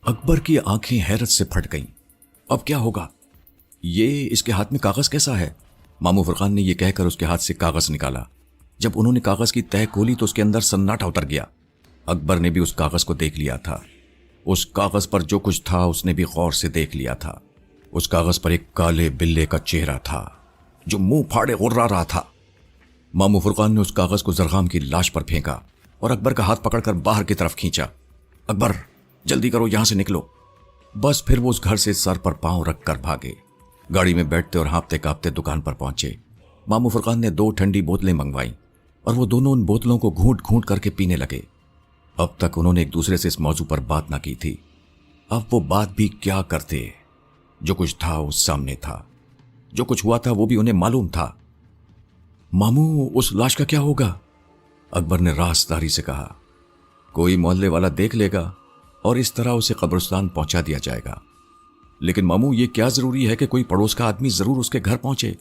अकबर की आंखें हैरत से फट गईं। अब क्या होगा? ये इसके हाथ में कागज कैसा है? मामू फरखान ने यह कहकर उसके हाथ से कागज निकाला। जब उन्होंने कागज की तह खोली तो उसके अंदर सन्नाटा उतर गया। अकबर ने भी उस कागज को देख लिया था। उस कागज पर जो कुछ था उसने भी गौर से देख लिया था। उस कागज पर एक काले बिल्ले का चेहरा था जो मुंह फाड़े गुर्रा रहा था। मामू फरखान ने उस कागज को जरगाम की लाश पर फेंका और अकबर का हाथ पकड़कर बाहर की तरफ खींचा। अकबर, जल्दी करो, यहां से निकलो। बस फिर वो उस घर से सर पर पांव रखकर भागे। गाड़ी में बैठते और हाँफते कांपते दुकान पर पहुंचे। मामू फरखान ने 2 ठंडी बोतलें मंगवाई और वो दोनों उन बोतलों को घूंट घूंट करके पीने लगे। अब तक उन्होंने एक दूसरे से इस मौजू पर बात ना की थी। अब वो बात भी क्या करते? जो कुछ था वो सामने था। जो कुछ हुआ था वो भी उन्हें मालूम था। मामू, उस लाश का क्या होगा? अकबर ने रासदारी से कहा। कोई मोहल्ले वाला देख लेगा और इस तरह उसे कब्रिस्तान पहुंचा दिया जाएगा। लेकिन मामू, ये क्या जरूरी है कि कोई पड़ोस का आदमी जरूर उसके घर पहुंचे?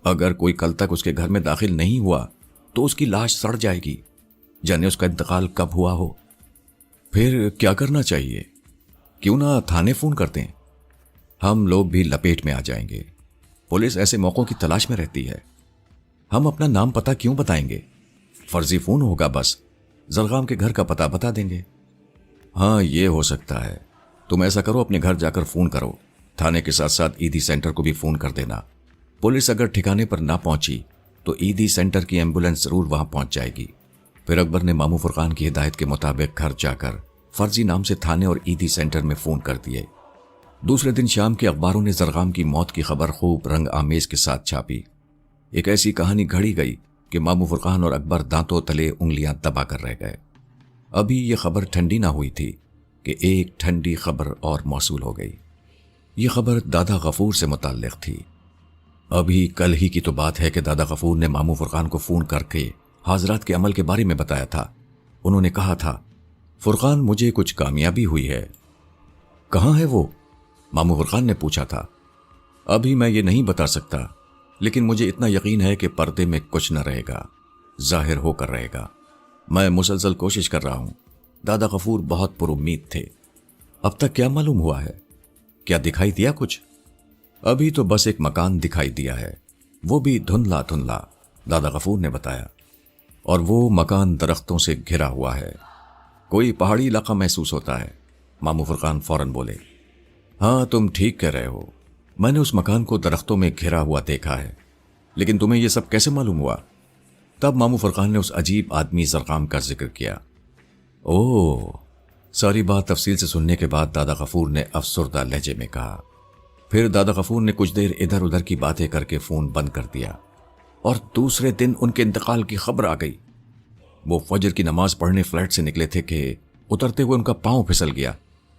अगर कोई कल तक उसके घर में दाखिल नहीं हुआ तो उसकी लाश सड़ जाएगी, जाने उसका इंतकाल कब हुआ हो। फिर क्या करना चाहिए? क्यों ना थाने फोन करते हैं? हम लोग भी लपेट में आ जाएंगे। पुलिस ऐसे मौकों की तलाश में रहती है। हम अपना नाम पता क्यों बताएंगे? फर्जी फोन होगा, बस जरगाम के घर का पता बता देंगे। हाँ, ये हो सकता है। तुम ऐसा करो, अपने घर जाकर फोन करो। थाने के साथ साथ ईदी सेंटर को भी फोन कर देना। पुलिस अगर ठिकाने पर ना पहुंची तो ईदी सेंटर की एम्बुलेंस जरूर वहां पहुंच जाएगी। फिर अकबर ने मामू फरखान की हिदायत के मुताबिक घर जाकर फर्जी नाम से थाने और ईदी सेंटर में फोन कर दिए। दूसरे दिन शाम के अखबारों ने जरगाम की मौत की खबर खूब रंग आमेज के साथ छापी। एक ऐसी कहानी घड़ी गई कि मामू फरखान और अकबर दांतों तले उंगलियां दबा कर रह गए। अभी ये खबर ठंडी ना हुई थी कि एक ठंडी खबर और मौसूल हो गई। ये खबर दादा गफूर से मुताल्लिक थी। अभी कल ही की तो बात है कि दादा गफूर ने मामू फरखान को फोन करके हाजरात के अमल के बारे में बताया था। उन्होंने कहा था, फरखान, मुझे कुछ कामयाबी हुई है। कहाँ है वो? मामू फरखान ने पूछा था। अभी मैं ये नहीं बता सकता, लेकिन मुझे इतना यकीन है कि पर्दे में कुछ न रहेगा, जाहिर होकर रहेगा। मैं मुसलसल कोशिश कर रहा हूं। दादा गफूर बहुत पुरुम्मीद थे। अब तक क्या मालूम हुआ है? क्या दिखाई दिया कुछ? अभी तो बस एक मकान दिखाई दिया है, वो भी धुंधला धुंधला, दादा गफूर ने बताया। और वो मकान दरख्तों से घिरा हुआ है। कोई पहाड़ी इलाका महसूस होता है। मामू फरखान फौरन बोले, हाँ, तुम ठीक कह रहे हो। मैंने उस मकान को दरख्तों में घिरा हुआ देखा है। लेकिन तुम्हें यह सब कैसे मालूम हुआ? तब मामू फरखान ने उस अजीब आदमी जरगाम का जिक्र किया। ओह! सारी बात तफसील से सुनने के बाद दादा गफूर ने अफसुर्दा लहजे में कहा। फिर दादा गफूर ने कुछ देर इधर उधर की बातें करके फोन बंद कर दिया और दूसरे दिन उनके इंतकाल की खबर आ गई। वो फजर की नमाज पढ़ने फ्लैट से निकले थे कि उतरते हुए उनका पांव फिसल गया।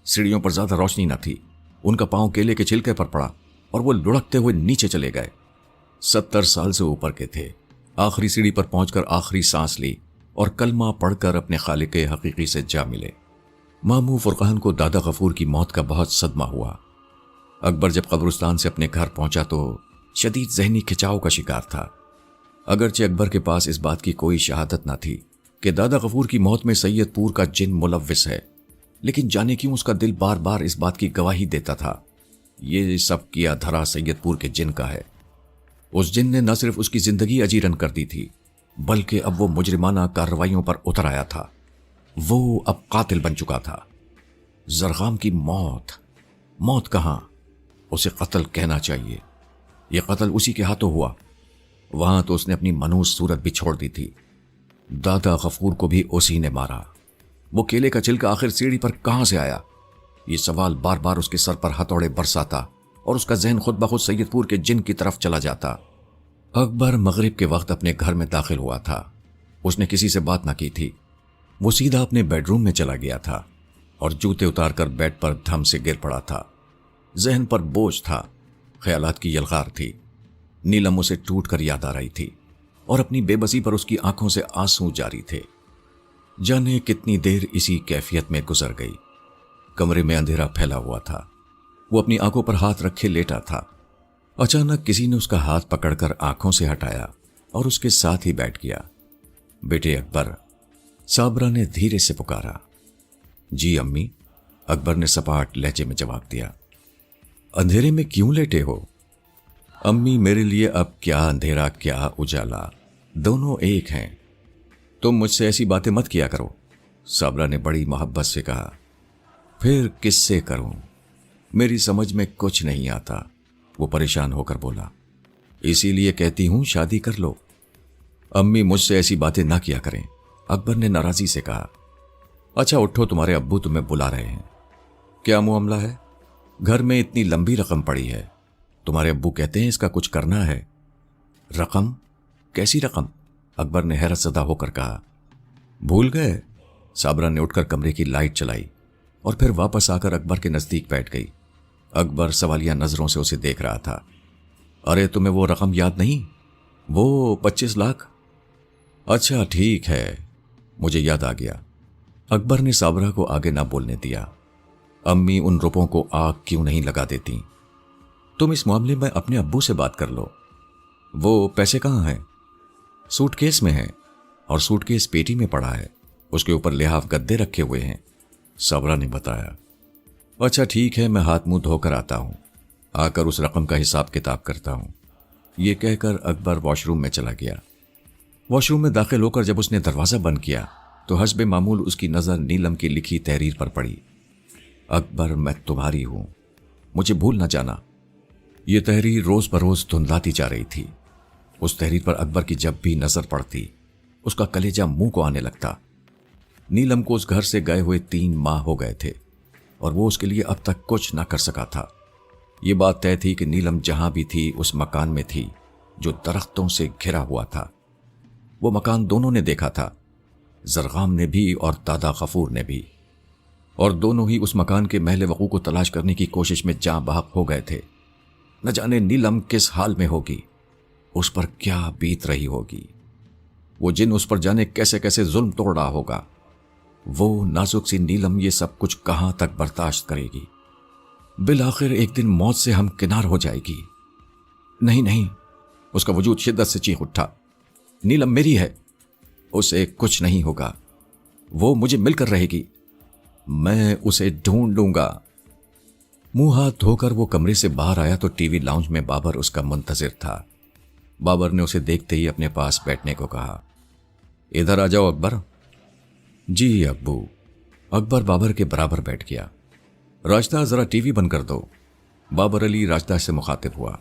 सीढ़ियों पर ज्यादा रोशनी न थी। उनका पांव केले के छिलके पर पड़ा और वो लुढ़कते हुए नीचे चले गए। 70 साल से ऊपर के थे। आखिरी सीढ़ी पर पहुंचकर आखिरी सांस ली और कलमा पढ़कर अपने खालिक हकीकी से जा मिले। मामू फरखान को दादा गफूर की मौत का बहुत सदमा हुआ। अकबर जब कब्रिस्तान से अपने घर पहुंचा तो शदीद जहनी खिंचाव का शिकार था। अगरचे अकबर के पास इस बात की कोई शहादत न थी कि दादा गफूर की मौत में सैयदपुर का जिन मुलव्विस है, लेकिन जाने क्यों उसका दिल बार बार इस बात की गवाही देता था, ये सब किया धरा सैयदपुर के जिन का है। उस जिन ने न सिर्फ उसकी जिंदगी अजीरन कर दी थी, बल्कि अब वो मुजरिमाना कार्रवाइयों पर उतर आया था। वो अब कातिल बन चुका था। जरगाम की मौत, मौत कहां? उसे कत्ल कहना चाहिए। यह कत्ल उसी के हाथों हुआ। वहां तो उसने अपनी मनूस सूरत भी छोड़ दी थी। दादा गफूर को भी उसी ने मारा। वो केले का छिलका आखिर सीढ़ी पर कहां से आया? ये सवाल बार बार उसके सर पर हथौड़े बरसाता और उसका जहन खुद ब खुद सैयदपुर के जिन की तरफ चला जाता। अकबर मगरिब के वक्त अपने घर में दाखिल हुआ था। उसने किसी से बात ना की थी। वो सीधा अपने बेडरूम में चला गया था और जूते उतारकर बेड पर धम से गिर पड़ा था। जहन पर बोझ था, ख्यालात की यलगार थी। नीलम उसे टूट कर याद आ रही थी और अपनी बेबसी पर उसकी आंखों से आंसू जारी थे। जाने कितनी देर इसी कैफियत में गुजर गई। कमरे में अंधेरा फैला हुआ था। वो अपनी आंखों पर हाथ रखे लेटा था। अचानक किसी ने उसका हाथ पकड़कर आंखों से हटाया और उसके साथ ही बैठ गया। बेटे अकबर, साबरा ने धीरे से पुकारा। जी अम्मी, अकबर ने सपाट लहजे में जवाब दिया। अंधेरे में क्यों लेटे हो? अम्मी, मेरे लिए अब क्या अंधेरा क्या उजाला, दोनों एक हैं। तुम मुझसे ऐसी बातें मत किया करो, साबरा ने बड़ी मोहब्बत से कहा। फिर किससे करूं? मेरी समझ में कुछ नहीं आता, वो परेशान होकर बोला। इसीलिए कहती हूं शादी कर लो। अम्मी, मुझसे ऐसी बातें ना किया करें, अकबर ने नाराजी से कहा। अच्छा उठो, तुम्हारे अब्बू तुम्हें बुला रहे हैं। क्या मामला है? घर में इतनी लंबी रकम पड़ी है, तुम्हारे अब्बू कहते हैं इसका कुछ करना है। रकम? कैसी रकम? अकबर ने हैरत ज़दा होकर कहा। भूल गए? साबरा ने उठकर कमरे की लाइट चलाई और फिर वापस आकर अकबर के नजदीक बैठ गई। अकबर सवालिया नजरों से उसे देख रहा था। अरे तुम्हें वो रकम याद नहीं? वो 25 लाख। अच्छा ठीक है, मुझे याद आ गया। अकबर ने साबरा को आगे ना बोलने दिया। अम्मी, उन रुपयों को आग क्यों नहीं लगा देती? तुम इस मामले में अपने अब्बू से बात कर लो। वो पैसे कहाँ हैं? सूटकेस में है, और सूटकेस पेटी में पड़ा है, उसके ऊपर लिहाफ गद्दे रखे हुए हैं, साबरा ने बताया। अच्छा ठीक है, मैं हाथ मुंह धोकर आता हूं, आकर उस रकम का हिसाब किताब करता हूं। यह कहकर अकबर वॉशरूम में चला गया। वॉशरूम में दाखिल होकर जब उसने दरवाजा बंद किया तो हस्बे मामूल उसकी नजर नीलम की लिखी तहरीर पर पड़ी। अकबर, मैं तुम्हारी हूं, मुझे भूल न जाना। यह तहरीर रोज बरोज धुंधलाती जा रही थी। उस तहरीर पर अकबर की जब भी नजर पड़ती उसका कलेजा मुंह को आने लगता। नीलम को उस घर से गए हुए 3 माह हो गए थे और वो उसके लिए अब तक कुछ ना कर सका था। ये बात तय थी कि नीलम जहां भी थी उस मकान में थी जो दरख्तों से घिरा हुआ था। वो मकान दोनों ने देखा था, जरगाम ने भी और दादा गफूर ने भी, और दोनों ही उस मकान के महले वकू को तलाश करने की कोशिश में जां बहक हो गए थे। न जाने नीलम किस हाल में होगी, उस पर क्या बीत रही होगी, वो जिन उस पर जाने कैसे कैसे जुल्म तोड़ रहा होगा। वो नाजुक सी नीलम ये सब कुछ कहां तक बर्दाश्त करेगी? बिल आखिर एक दिन मौत से हम किनार हो जाएगी। नहीं नहीं, उसका वजूद शिद्दत से चीख उठा। नीलम मेरी है, उसे कुछ नहीं होगा, वो मुझे मिलकर रहेगी, मैं उसे ढूंढ लूंगा। मुंह हाथ धोकर वो कमरे से बाहर आया तो टीवी लाउंज में बाबर उसका मुंतजिर था। बाबर ने उसे देखते ही अपने पास बैठने को कहा। इधर आ जाओ अकबर। जी अब्बू। अकबर बाबर के बराबर बैठ गया। राशिदा, जरा टीवी बंद कर दो। बाबर अली राशिदा से मुखातिब हुआ।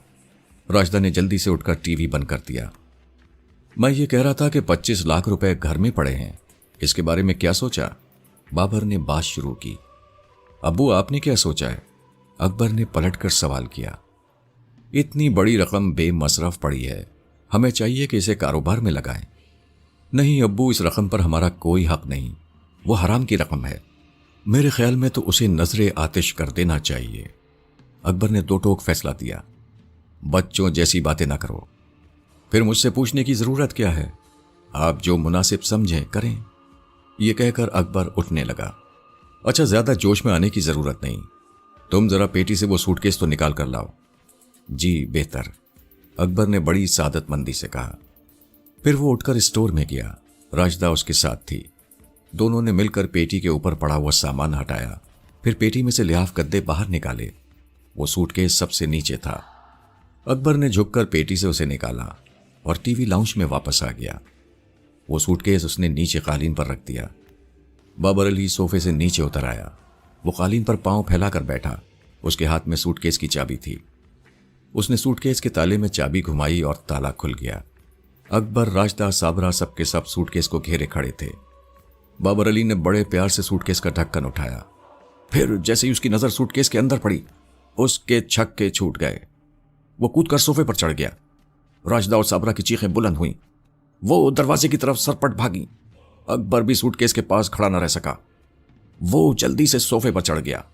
राशिदा ने जल्दी से उठकर टीवी बंद कर दिया। मैं ये कह रहा था कि 25 लाख रुपए घर में पड़े हैं, इसके बारे में क्या सोचा? बाबर ने बात शुरू की। अब्बू, आपने क्या सोचा है? अकबर ने पलटकर सवाल किया। इतनी बड़ी रकम बेमसरफ पड़ी है, हमें चाहिए कि इसे कारोबार में लगाएं। नहीं अब्बू, इस रकम पर हमारा कोई हक नहीं, वो हराम की रकम है। मेरे ख्याल में तो उसे नजरे आतिश कर देना चाहिए। अकबर ने 2 टोक फैसला दिया। बच्चों जैसी बातें ना करो, फिर मुझसे पूछने की जरूरत क्या है? आप जो मुनासिब समझें करें। यह कहकर अकबर उठने लगा। अच्छा, ज्यादा जोश में आने की जरूरत नहीं, तुम जरा पेटी से वो सूटकेस तो निकाल कर लाओ। जी बेहतर, अकबर ने बड़ी सादतमंदी से कहा। फिर वो उठकर स्टोर में गया। राशिदा उसके साथ थी। दोनों ने मिलकर पेटी के ऊपर पड़ा हुआ सामान हटाया, फिर पेटी में से लिहाफ गद्दे बाहर निकाले। वो सूटकेस सबसे नीचे था। अकबर ने झुककर पेटी से उसे निकाला और टीवी लाउंज में वापस आ गया। वो सूटकेस उसने नीचे कालीन पर रख दिया। बाबर अली सोफे से नीचे उतर आया। वो कालीन पर पांव फैलाकर बैठा। उसके हाथ में सूटकेस की चाबी थी। उसने सूटकेस के ताले में चाबी घुमाई और ताला खुल गया। अकबर, राशिदा, साबरा सबके सब सूटकेस को घेरे खड़े थे। बाबर अली ने बड़े प्यार से सूटकेस का ढक्कन उठाया। फिर जैसे ही उसकी नजर सूटकेस के अंदर पड़ी, उसके छक्के छूट गए। वो कूदकर सोफे पर चढ़ गया। राशिदा और साबरा की चीखें बुलंद हुईं। वो दरवाजे की तरफ सरपट भागी। अकबर भी सूटकेस के पास खड़ा न रह सका। वो जल्दी से सोफे पर चढ़ गया।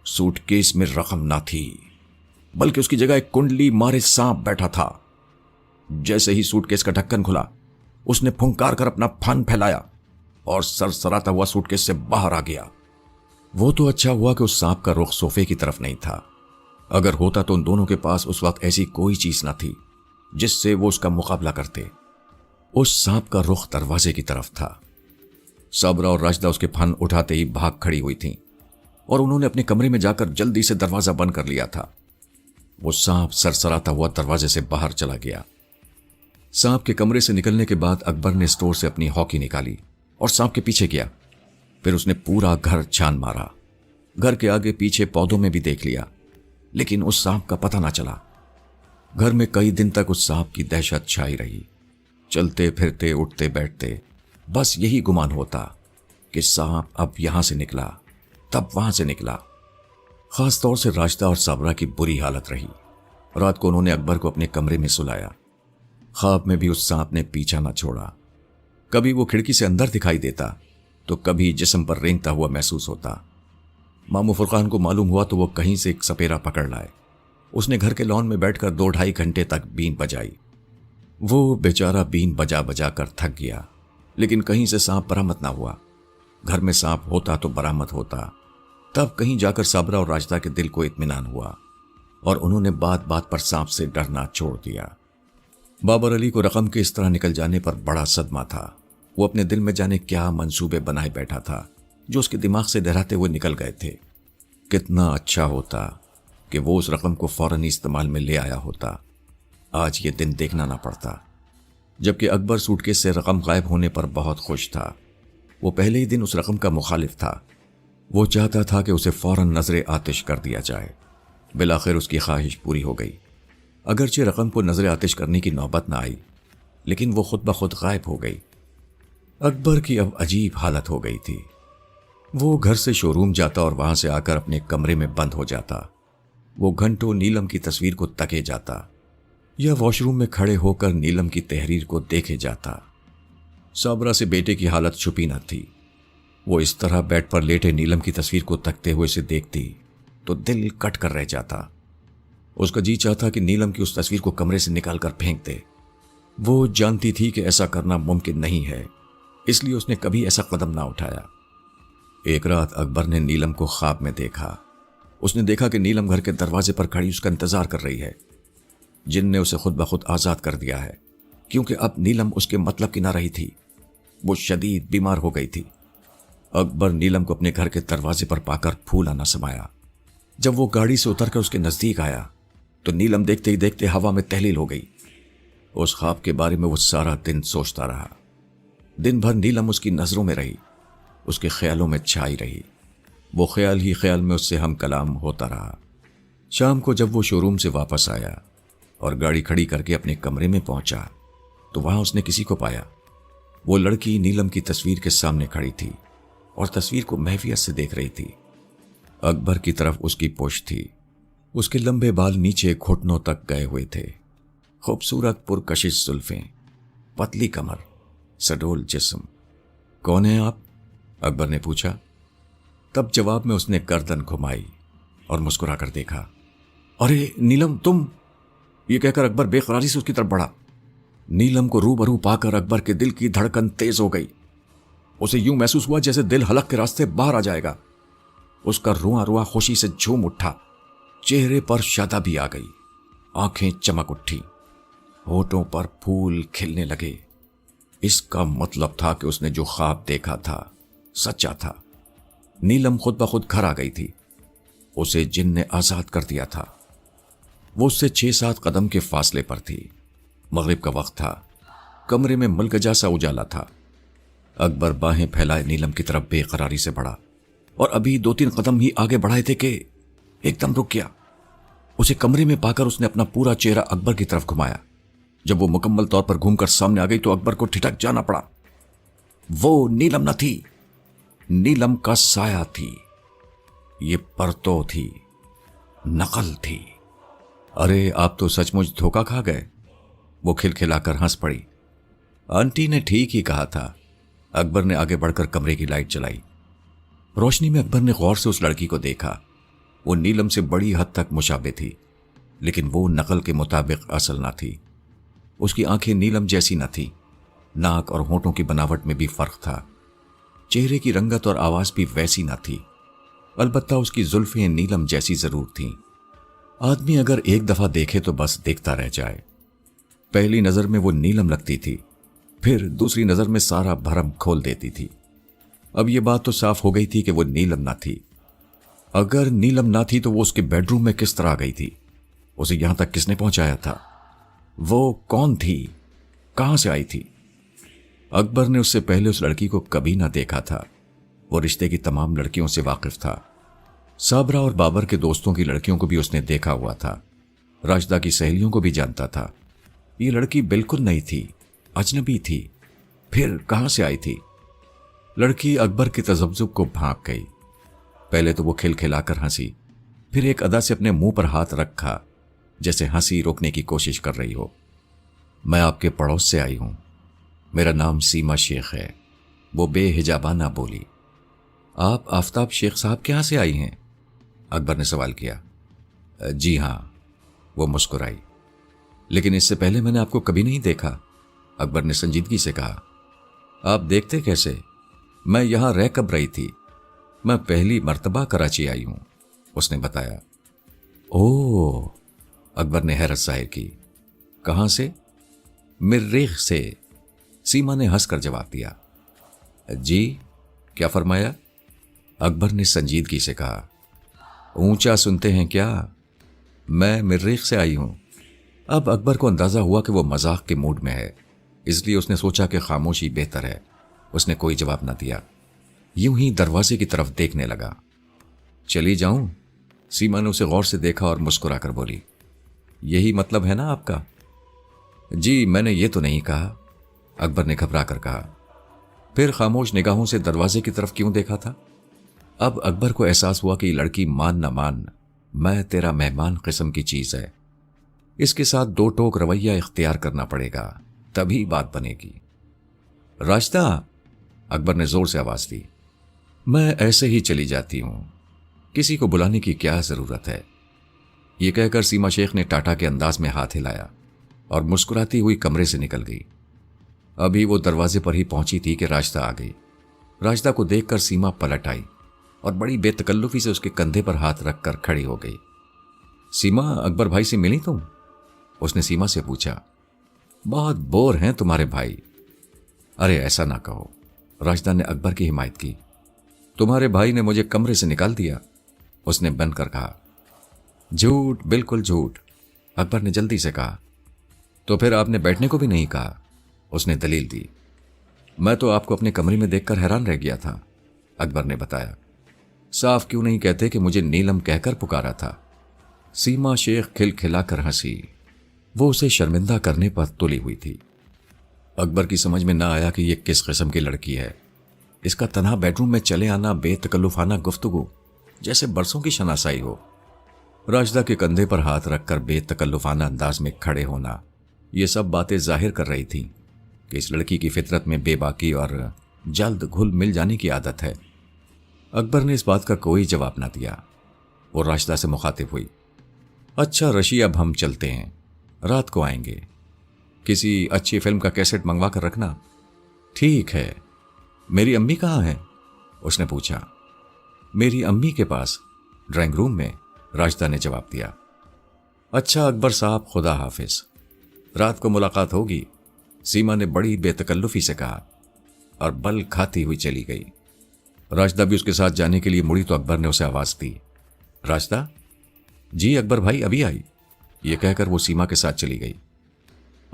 सूटकेस में रकम ना थी, बल्कि उसकी जगह एक कुंडली मारे सांप बैठा था। जैसे ही सूटकेस का ढक्कन खुला, उसने फुंकार कर अपना फन फैलाया और सरसराता हुआ सूटकेस से बाहर आ गया। वो तो अच्छा हुआ कि उस सांप का रुख सोफे की तरफ नहीं था। अगर होता तो उन दोनों के पास उस वक्त ऐसी कोई चीज ना थी जिससे वो उसका मुकाबला करते। उस सांप का रुख दरवाजे की तरफ था। साबरा और राशिदा उसके फन उठाते ही भाग खड़ी हुई थीं। और उन्होंने अपने कमरे में जाकर जल्दी से दरवाजा बंद कर लिया था। वो सांप सरसराता हुआ दरवाजे से बाहर चला गया। सांप के कमरे से निकलने के बाद अकबर ने स्टोर से अपनी हॉकी निकाली और सांप के पीछे गया। फिर उसने पूरा घर छान मारा, घर के आगे पीछे पौधों में भी देख लिया, लेकिन उस सांप का पता ना चला। घर में कई दिन तक उस सांप की दहशत छाई रही। चलते फिरते उठते बैठते बस यही गुमान होता कि सांप अब यहां से निकला, तब वहां से निकला। खास तौर से राशिदा और साबरा की बुरी हालत रही। रात को उन्होंने अकबर को अपने कमरे में सुलाया। ख्वाब में भी उस सांप ने पीछा न छोड़ा। कभी वो खिड़की से अंदर दिखाई देता तो कभी जिस्म पर रेंगता हुआ महसूस होता। मामू फुरकान को मालूम हुआ तो वो कहीं से एक सपेरा पकड़ लाए। उसने घर के लॉन में बैठकर 2-2.5 घंटे तक बीन बजाई। वो बेचारा बीन बजा बजा कर थक गया, लेकिन कहीं से सांप बरामद ना हुआ। घर में सांप होता तो बरामद होता। तब कहीं जाकर साबरा और राशिदा के दिल को इत्मीनान हुआ और उन्होंने बात बात पर सांप से डरना छोड़ दिया। बाबर अली को रकम के इस तरह निकल जाने पर बड़ा सदमा था। वो अपने दिल में जाने क्या मंसूबे बनाए बैठा था जो उसके दिमाग से डराते हुए निकल गए थे। कितना अच्छा होता कि वो उस रकम को फौरन इस्तेमाल में ले आया होता। आज ये दिन देखना ना पड़ता। जबकि अकबर सूटकेस से रकम गायब होने पर बहुत खुश था। वो पहले ही दिन उस रकम का मुखालिफ था। वो चाहता था कि उसे फौरन नजरे आतिश कर दिया जाए। बिलाखिर उसकी ख्वाहिश पूरी हो गई। अगरचे रकम को नजरे आतिश करने की नौबत ना आई, लेकिन वो खुद ब खुद गायब हो गई। अकबर की अब अजीब हालत हो गई थी। वो घर से शोरूम जाता और वहां से आकर अपने कमरे में बंद हो जाता। वो घंटों नीलम की तस्वीर को तके जाता या वॉशरूम में खड़े होकर नीलम की तहरीर को देखे जाता। साबरा से बेटे की हालत छुपी न थी। वो इस तरह बेड पर लेटे नीलम की तस्वीर को तकते हुए से देखती तो दिल कट कर रह जाता। उसका जी चाहता कि नीलम की उस तस्वीर को कमरे से निकालकर फेंक दे। वो जानती थी कि ऐसा करना मुमकिन नहीं है, इसलिए उसने कभी ऐसा कदम ना उठाया। एक रात अकबर ने नीलम को ख्वाब में देखा। उसने देखा कि नीलम घर के दरवाजे पर खड़ी उसका इंतजार कर रही है। जिन ने उसे खुद ब खुद आजाद कर दिया है, क्योंकि अब नीलम उसके मतलब की ना रही थी। वो शदीद बीमार हो गई थी। अकबर नीलम को अपने घर के दरवाजे पर पाकर फूला न समाया। जब वो गाड़ी से उतरकर उसके नजदीक आया तो नीलम देखते ही देखते हवा में तहलील हो गई। उस ख्वाब के बारे में वो सारा दिन सोचता रहा। दिन भर नीलम उसकी नजरों में रही, उसके ख्यालों में छाई रही। वो ख्याल ही ख्याल में उससे हम कलाम होता रहा। शाम को जब वो शोरूम से वापस आया और गाड़ी खड़ी करके अपने कमरे में पहुंचा तो वहां उसने किसी को पाया। वो लड़की नीलम की तस्वीर के सामने खड़ी थी और तस्वीर को महवियत से देख रही थी। अकबर की तरफ उसकी पोश थी। उसके लंबे बाल नीचे घुटनों तक गए हुए थे। खूबसूरत पुरकशिश जुल्फें, पतली कमर, सडोल जिस्म। कौन है आप? अकबर ने पूछा। तब जवाब में उसने गर्दन घुमाई और मुस्कुराकर देखा। अरे नीलम, तुम! ये कहकर अकबर बेकरारी से उसकी तरफ बढ़ा। नीलम को रूबरू पाकर अकबर के दिल की धड़कन तेज हो गई। उसे यूं महसूस हुआ जैसे दिल हलक के रास्ते बाहर आ जाएगा। उसका रुआ रुआ खुशी से झूम उठा। चेहरे पर शादा भी आ गई, आंखें चमक उठी, होठों पर फूल खिलने लगे। इसका मतलब था कि उसने जो ख्वाब देखा था सच्चा था। नीलम खुद ब खुद घर आ गई थी। उसे जिन ने आजाद कर दिया था। वो उससे 6-7 कदम के फासले पर थी। मगरिब का वक्त था। कमरे में मलगजा सा उजाला था। अकबर बाहें फैलाए नीलम की तरफ बेकरारी से बढ़ा और अभी 2-3 कदम ही आगे बढ़ाए थे कि एकदम रुक गया। उसे कमरे में पाकर उसने अपना पूरा चेहरा अकबर की तरफ घुमाया। जब वो मुकम्मल तौर पर घूमकर सामने आ गई तो अकबर को ठिठक जाना पड़ा। वो नीलम न थी, नीलम का साया थी। ये परतो थी, नकल थी। अरे आप तो सचमुच धोखा खा गए। वो खिलखिलाकर हंस पड़ी। आंटी ने ठीक ही कहा था। अकबर ने आगे बढ़कर कमरे की लाइट जलाई। रोशनी में अकबर ने गौर से उस लड़की को देखा। वो नीलम से बड़ी हद तक मुशाबे थी, लेकिन वो नकल के मुताबिक असल ना थी। उसकी आंखें नीलम जैसी न थी। नाक और होंठों की बनावट में भी फर्क था। चेहरे की रंगत और आवाज भी वैसी न थी। अलबत्ता उसकी जुल्फें नीलम जैसी जरूर थीं। आदमी अगर एक दफा देखे तो बस देखता रह जाए। पहली नजर में वो नीलम लगती थी, फिर दूसरी नजर में सारा भरम खोल देती थी। अब ये बात तो साफ हो गई थी कि वो नीलम न थी। अगर नीलम ना थी तो वो उसके बेडरूम में किस तरह आ गई थी? उसे यहां तक किसने पहुंचाया था? वो कौन थी? कहां से आई थी? अकबर ने उससे पहले उस लड़की को कभी ना देखा था। वो रिश्ते की तमाम लड़कियों से वाकिफ था। साबरा और बाबर के दोस्तों की लड़कियों को भी उसने देखा हुआ था। राशिदा की सहेलियों को भी जानता था। ये लड़की बिल्कुल नहीं थी, अजनबी थी। फिर कहां से आई थी? लड़की अकबर के तजब्जुब को भांप गई। पहले तो वो खिलखिलाकर हंसी, फिर एक अदा से अपने मुंह पर हाथ रखा, जैसे हंसी रोकने की कोशिश कर रही हो। मैं आपके पड़ोस से आई हूं। मेरा नाम सीमा शेख है, वो बेहिजाबाना बोली। आप आफताब शेख साहब के यहां से आई हैं? अकबर ने सवाल किया। जी हां, वो मुस्कुराई। लेकिन इससे पहले मैंने आपको कभी नहीं देखा, अकबर ने संजीदगी से कहा। आप देखते कैसे? मैं यहां रह कब रही थी? मैं पहली मर्तबा कराची आई हूं, उसने बताया। ओह, अकबर ने हैरत जाहिर की। कहां से? मिर्रीख से, सीमा ने हंसकर जवाब दिया। जी, क्या फरमाया? अकबर ने संजीदगी से कहा। ऊंचा सुनते हैं क्या? मैं मिर्रीख से आई हूं। अब अकबर को अंदाजा हुआ कि वो मजाक के मूड में है, इसलिए उसने सोचा कि खामोशी बेहतर है। उसने कोई जवाब न दिया, यूं ही दरवाजे की तरफ देखने लगा। चली जाऊं? सीमा ने उसे गौर से देखा और मुस्कुराकर बोली। यही मतलब है ना आपका? जी, मैंने ये तो नहीं कहा, अकबर ने घबरा कर कहा। फिर खामोश निगाहों से दरवाजे की तरफ क्यों देखा था? अब अकबर को एहसास हुआ कि लड़की मान न मान, मैं तेरा मेहमान किस्म की चीज है। इसके साथ दो टोक रवैया इख्तियार करना पड़ेगा, तभी बात बनेगी। राशिदा, अकबर ने जोर से आवाज दी। मैं ऐसे ही चली जाती हूं, किसी को बुलाने की क्या जरूरत है? यह कहकर सीमा शेख ने टाटा के अंदाज में हाथ हिलाया और मुस्कुराती हुई कमरे से निकल गई। अभी वो दरवाजे पर ही पहुंची थी कि राशिदा आ गई। राशिदा को देखकर सीमा पलट आई और बड़ी बेतकल्लुफी से उसके कंधे पर हाथ रखकर खड़ी हो गई। सीमा, अकबर भाई से मिली तुम? उसने सीमा से पूछा। बहुत बोर हैं तुम्हारे भाई। अरे ऐसा ना कहो, राशिदा ने अकबर की हिमायत की। तुम्हारे भाई ने मुझे कमरे से निकाल दिया, उसने बनकर कहा। झूठ, बिल्कुल झूठ, अकबर ने जल्दी से कहा। तो फिर आपने बैठने को भी नहीं कहा, उसने दलील दी। मैं तो आपको अपने कमरे में देखकर हैरान रह गया था, अकबर ने बताया। साफ क्यों नहीं कहते कि मुझे नीलम कहकर पुकारा था? सीमा शेख खिलखिलाकर हंसी। वो उसे शर्मिंदा करने पर तुली हुई थी। अकबर की समझ में ना आया कि यह किस किस्म की लड़की है। इसका तन्हा बेडरूम में चले आना, बेतकल्लुफाना गुफ्तगू, जैसे बरसों की शनासाई हो। राशिदा के कंधे पर हाथ रखकर बेतकल्लुफाना अंदाज में खड़े होना, ये सब बातें जाहिर कर रही थीं कि इस लड़की की फितरत में बेबाकी और जल्द घुल मिल जाने की आदत है। अकबर ने इस बात का कोई जवाब ना दिया। वो राशिदा से मुखातिब हुई। अच्छा रशी, अब हम चलते हैं, रात को आएंगे। किसी अच्छी फिल्म का कैसेट मंगवा कर रखना। ठीक है। मेरी अम्मी कहाँ है? उसने पूछा। मेरी अम्मी के पास, ड्राइंग रूम में, राशिदा ने जवाब दिया। अच्छा अकबर साहब, खुदा हाफिज, रात को मुलाकात होगी, सीमा ने बड़ी बेतकल्लुफी से कहा और बल खाती हुई चली गई। राशिदा भी उसके साथ जाने के लिए मुड़ी तो अकबर ने उसे आवाज दी। राशिदा? जी अकबर भाई, अभी आई, यह कहकर वो सीमा के साथ चली गई।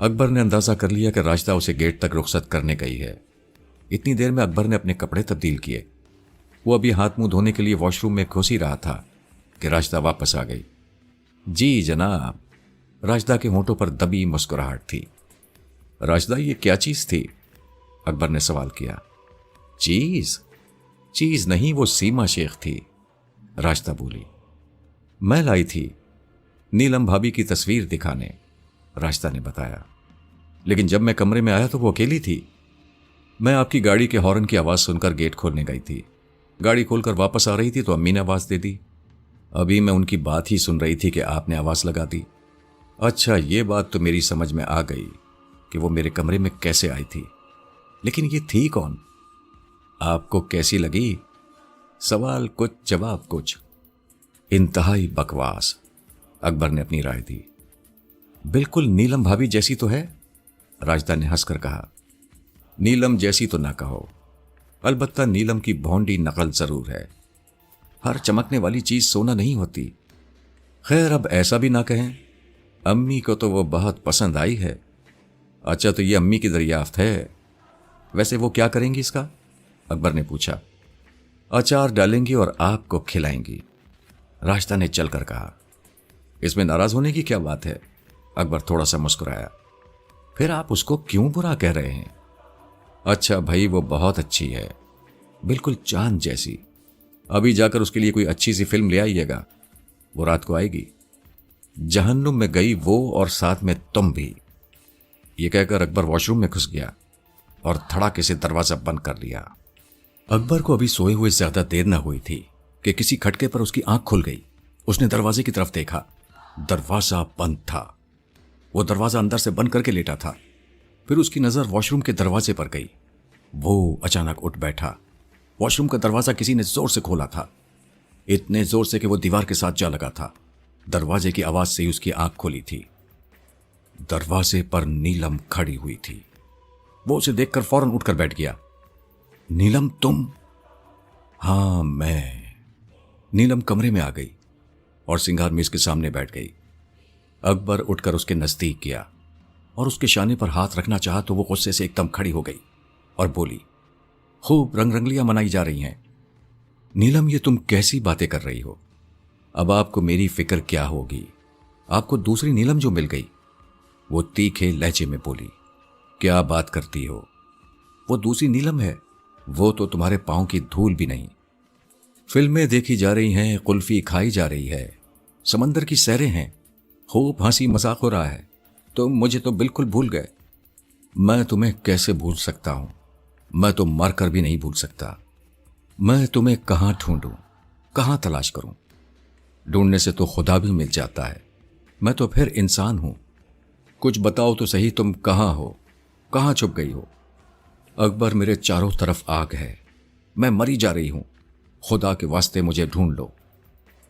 अकबर ने अंदाजा कर लिया कि राशिदा उसे गेट तक रुखसत करने गई है। इतनी देर में अकबर ने अपने कपड़े तब्दील किए। वो अभी हाथ मुंह धोने के लिए वॉशरूम में घुस ही रहा था कि राशिदा वापस आ गई। जी जनाब, राशिदा के होंठों पर दबी मुस्कुराहट थी। राशिदा, ये क्या चीज थी? अकबर ने सवाल किया। चीज? चीज नहीं, वो सीमा शेख थी, राशिदा बोली। मैं लाई थी नीलम भाभी की तस्वीर दिखाने, राशिदा ने बताया। लेकिन जब मैं कमरे में आया तो वो अकेली थी। मैं आपकी गाड़ी के हॉर्न की आवाज सुनकर गेट खोलने गई थी। गाड़ी खोलकर वापस आ रही थी तो अम्मी ने आवाज दे दी। अभी मैं उनकी बात ही सुन रही थी कि आपने आवाज लगा दी। अच्छा, ये बात तो मेरी समझ में आ गई कि वो मेरे कमरे में कैसे आई थी, लेकिन ये थी कौन? आपको कैसी लगी? सवाल कुछ, जवाब कुछ। इंतहाई बकवास, अकबर ने अपनी राय दी। बिल्कुल नीलम भाभी जैसी तो है, राशिदा ने हंसकर कहा। नीलम जैसी तो ना कहो, अलबत्ता नीलम की भौंडी नकल जरूर है। हर चमकने वाली चीज सोना नहीं होती। खैर, अब ऐसा भी ना कहें, अम्मी को तो वो बहुत पसंद आई है। अच्छा, तो ये अम्मी की दरियाफ्त है। वैसे वो क्या करेंगी इसका? अकबर ने पूछा। अचार डालेंगी और आपको खिलाएंगी, राशिदा ने चलकर कहा। इसमें नाराज होने की क्या बात है? अकबर थोड़ा सा मुस्कुराया। फिर आप उसको क्यों बुरा कह रहे हैं? अच्छा भाई, वो बहुत अच्छी है, बिल्कुल चांद जैसी। अभी जाकर उसके लिए कोई अच्छी सी फिल्म ले आइएगा, वो रात को आएगी। जहन्नुम में गई वो और साथ में तुम भी। ये कहकर अकबर वॉशरूम में घुस गया और धड़ाके से दरवाजा बंद कर लिया। अकबर को अभी सोए हुए ज्यादा देर न हुई थी कि किसी खटके पर उसकी आंख खुल गई। उसने दरवाजे की तरफ देखा, दरवाजा बंद था। वो दरवाजा अंदर से बंद करके लेटा था। फिर उसकी नजर वॉशरूम के दरवाजे पर गई। वो अचानक उठ बैठा। वॉशरूम का दरवाजा किसी ने जोर से खोला था, इतने जोर से कि वो दीवार के साथ जा लगा था। दरवाजे की आवाज से ही उसकी आंख खुली थी। दरवाजे पर नीलम खड़ी हुई थी। वो उसे देखकर फौरन उठकर बैठ गया। नीलम, तुम? हां, मैं। नीलम कमरे में आ गई और सिंगार मेज के सामने बैठ गई। अकबर उठकर उसके नजदीक गया और उसके शाने पर हाथ रखना चाहा तो वो गुस्से से एकदम खड़ी हो गई और बोली, खूब रंगरंगलियां मनाई जा रही हैं। नीलम, ये तुम कैसी बातें कर रही हो? अब आपको मेरी फिक्र क्या होगी? आपको दूसरी नीलम जो मिल गई। वो तीखे लहजे में बोली, क्या बात करती हो? वो दूसरी नीलम है, वो तो तुम्हारे पांव की धूल भी नहीं। फिल्में देखी जा रही हैं, कुल्फी खाई जा रही है, समंदर की सैरें हैं, खूब हंसी मजाक हो रहा है। तुम मुझे तो बिल्कुल भूल गए। मैं तुम्हें कैसे भूल सकता हूं? मैं तो मरकर भी नहीं भूल सकता। मैं तुम्हें कहां ढूंढूं, कहां तलाश करूं? ढूंढने से तो खुदा भी मिल जाता है। मैं तो फिर इंसान हूं। कुछ बताओ तो सही, तुम कहां हो? कहां छुप गई हो? अकबर, मेरे चारों तरफ आग है, मैं मरी जा रही हूं। खुदा के वास्ते मुझे ढूंढ लो।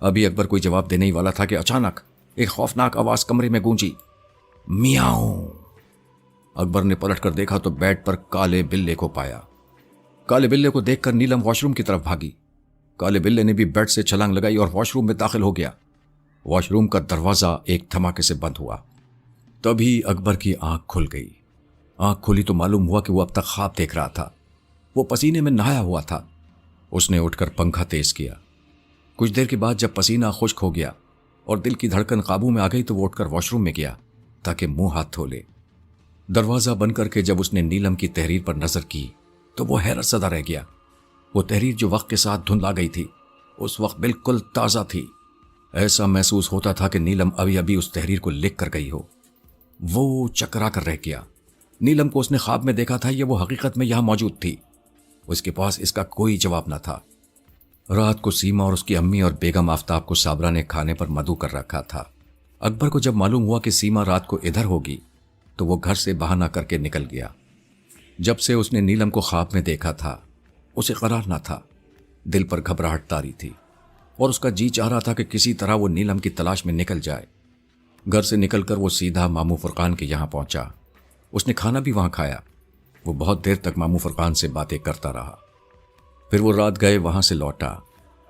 अभी अकबर कोई जवाब देने ही वाला था कि अचानक एक खौफनाक आवाज कमरे में गूंजी, मियाऊं। अकबर ने पलटकर देखा तो बेड पर काले बिल्ले को पाया। काले बिल्ले को देखकर नीलम वॉशरूम की तरफ भागी। काले बिल्ले ने भी बेड से छलांग लगाई और वॉशरूम में दाखिल हो गया। वॉशरूम का दरवाजा एक धमाके से बंद हुआ। तभी अकबर की आंख खुल गई। आंख खुली तो मालूम हुआ कि वो अब तक ख्वाब देख रहा था। वो पसीने में नहाया हुआ था। उसने उठकर पंखा तेज किया। कुछ देर के बाद जब पसीना खुश्क हो गया और दिल की धड़कन काबू में आ गई तो वो उठकर वॉशरूम में गया ताकि मुंह हाथ धो ले। दरवाजा बंद करके जब उसने नीलम की तहरीर पर नजर की तो वो हैरत ज़दा रह गया। वो तहरीर जो वक्त के साथ धुंधला गई थी, उस वक्त बिल्कुल ताज़ा थी। ऐसा महसूस होता था कि नीलम अभी अभी उस तहरीर को लिख कर गई हो। वो चकरा कर रह गया। नीलम को उसने ख्वाब में देखा था, ये वो हकीकत में यहां मौजूद थी। उसके पास इसका कोई जवाब न था। रात को सीमा और उसकी अम्मी और बेगम आफ्ताब को साबरा ने खाने पर मदऊ कर रखा था। अकबर को जब मालूम हुआ कि सीमा रात को इधर होगी तो वो घर से बहाना करके निकल गया। जब से उसने नीलम को ख्वाब में देखा था, उसे करार न था। दिल पर घबराहट तारी थी और उसका जी चाह रहा था कि किसी तरह वो नीलम की तलाश में निकल जाए। घर से निकलकर वो सीधा मामू फुरकान के यहाँ पहुंचा। उसने खाना भी वहां खाया। वो बहुत देर तक मामू फुरकान से बातें करता रहा। फिर वो रात गए वहां से लौटा।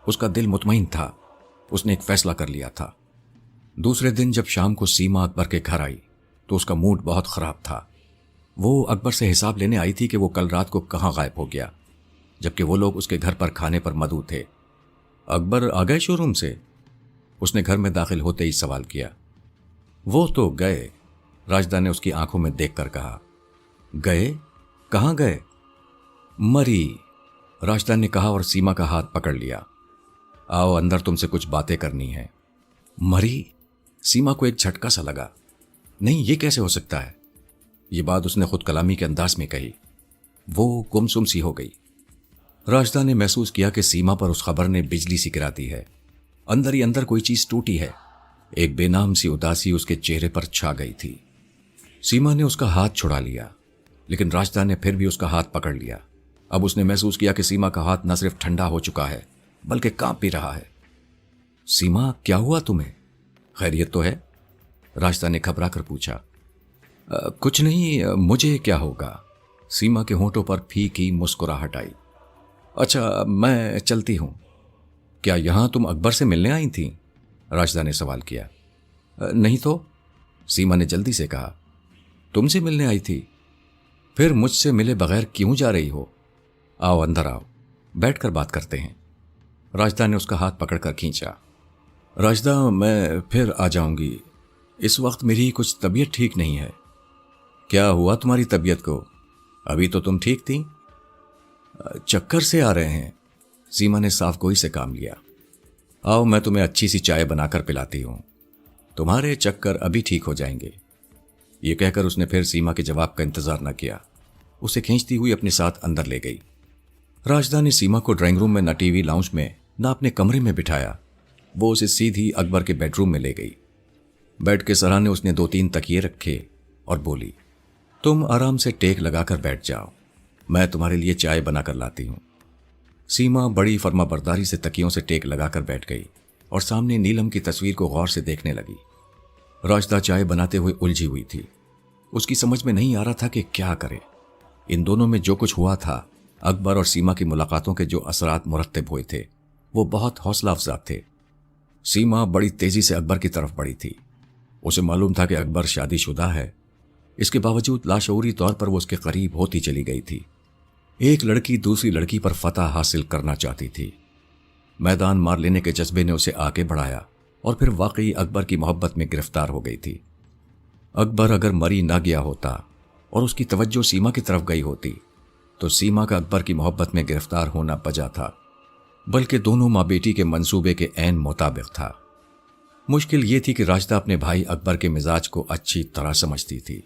उसका दिल मुतमईन था। उसने एक फैसला कर लिया था। दूसरे दिन जब शाम को सीमा अकबर के घर आई तो उसका मूड बहुत खराब था। वो अकबर से हिसाब लेने आई थी कि वो कल रात को कहाँ गायब हो गया, जबकि वो लोग उसके घर पर खाने पर मदऊ थे। अकबर आ गए शोरूम से? उसने घर में दाखिल होते ही सवाल किया। वो तो गए, राजदा ने उसकी आंखों में देखकर कहा। गए? कहाँ गए? मरी, राजदा ने कहा और सीमा का हाथ पकड़ लिया। आओ अंदर, तुमसे कुछ बातें करनी है। मरी? सीमा को एक झटका सा लगा। नहीं, ये कैसे हो सकता है? ये बात उसने खुद कलामी के अंदाज में कही। वो गुमसुम सी हो गई। राजदा ने महसूस किया कि सीमा पर उस खबर ने बिजली सी गिरा दी है। अंदर ही अंदर कोई चीज टूटी है। एक बेनाम सी उदासी उसके चेहरे पर छा गई थी। सीमा ने उसका हाथ छुड़ा लिया, लेकिन राजदा ने फिर भी उसका हाथ पकड़ लिया। अब उसने महसूस किया कि सीमा का हाथ न सिर्फ ठंडा हो चुका है बल्कि कांप भी रहा है। सीमा, क्या हुआ तुम्हें? खैरियत तो है? राजदा ने घबरा कर पूछा। कुछ नहीं, मुझे क्या होगा? सीमा के होंठों पर फीकी मुस्कुराहट आई। अच्छा, मैं चलती हूं। क्या यहां तुम अकबर से मिलने आई थी? राशिदा ने सवाल किया। नहीं तो, सीमा ने जल्दी से कहा। तुमसे मिलने आई थी? फिर मुझसे मिले बगैर क्यों जा रही हो? आओ अंदर आओ, बैठकर बात करते हैं। राशिदा ने उसका हाथ पकड़कर खींचा। राशिदा, मैं फिर आ जाऊंगी। इस वक्त मेरी कुछ तबीयत ठीक नहीं है। क्या हुआ तुम्हारी तबीयत को? अभी तो तुम ठीक थी। चक्कर से आ रहे हैं। सीमा ने साफ गोई से काम लिया। आओ, मैं तुम्हें अच्छी सी चाय बनाकर पिलाती हूं। तुम्हारे चक्कर अभी ठीक हो जाएंगे। ये कहकर उसने फिर सीमा के जवाब का इंतजार न किया, उसे खींचती हुई अपने साथ अंदर ले गई। राशिदा ने सीमा को ड्राइंग रूम में न टीवी लाउंज में न अपने कमरे में बिठाया। वो उसे सीधी अकबर के बेडरूम में ले गई। बेड के सराहने उसने 2-3 तकिए रखे और बोली, तुम आराम से टेक लगाकर बैठ जाओ, मैं तुम्हारे लिए चाय बनाकर लाती हूं। सीमा बड़ी फर्माबरदारी से तकियों से टेक लगाकर बैठ गई और सामने नीलम की तस्वीर को गौर से देखने लगी। राशिदा चाय बनाते हुए उलझी हुई थी। उसकी समझ में नहीं आ रहा था कि क्या करे। इन दोनों में जो कुछ हुआ था, अकबर और सीमा की मुलाकातों के जो असरात मुरत्तब हुए थे, वो बहुत हौसला अफजा थे। सीमा बड़ी तेजी से अकबर की तरफ बढ़ी थी। उसे मालूम था कि अकबर शादीशुदा है। इसके बावजूद लाशऊरी तौर पर वो उसके करीब होती चली गई थी। एक लड़की दूसरी लड़की पर फतह हासिल करना चाहती थी। मैदान मार लेने के जज्बे ने उसे आगे बढ़ाया और फिर वाकई अकबर की मोहब्बत में गिरफ्तार हो गई थी। अकबर अगर मरी ना गया होता और उसकी तवज्जो सीमा की तरफ गई होती तो सीमा का अकबर की मोहब्बत में गिरफ्तार होना बजा था, बल्कि दोनों माँ बेटी के मंसूबे के ऐन मुताबिक था। मुश्किल ये थी कि राशिदा अपने भाई अकबर के मिजाज को अच्छी तरह समझती थी।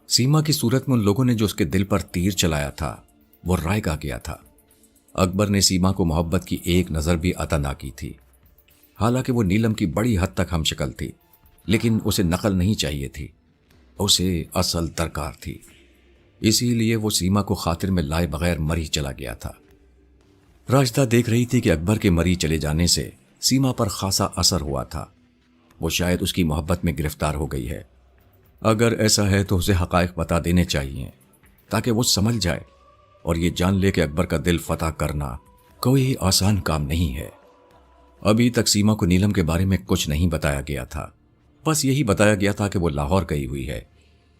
सीमा की सूरत में उन लोगों ने जो उसके दिल पर तीर चलाया था वो रायगा गया था। अकबर ने सीमा को मोहब्बत की एक नज़र भी अता ना की थी। हालांकि वो नीलम की बड़ी हद तक हमशक्ल थी, लेकिन उसे नकल नहीं चाहिए थी, उसे असल दरकार थी। इसीलिए वो सीमा को खातिर में लाए बगैर मरी चला गया था। राशिदा देख रही थी कि अकबर के मरी चले जाने से सीमा पर खासा असर हुआ था। वो शायद उसकी मोहब्बत में गिरफ्तार हो गई है। अगर ऐसा है तो उसे हकायक बता देने चाहिए ताकि वो समझ जाए और ये जान ले कि अकबर का दिल फतह करना कोई आसान काम नहीं है। अभी तक सीमा को नीलम के बारे में कुछ नहीं बताया गया था। बस यही बताया गया था कि वो लाहौर गई हुई है।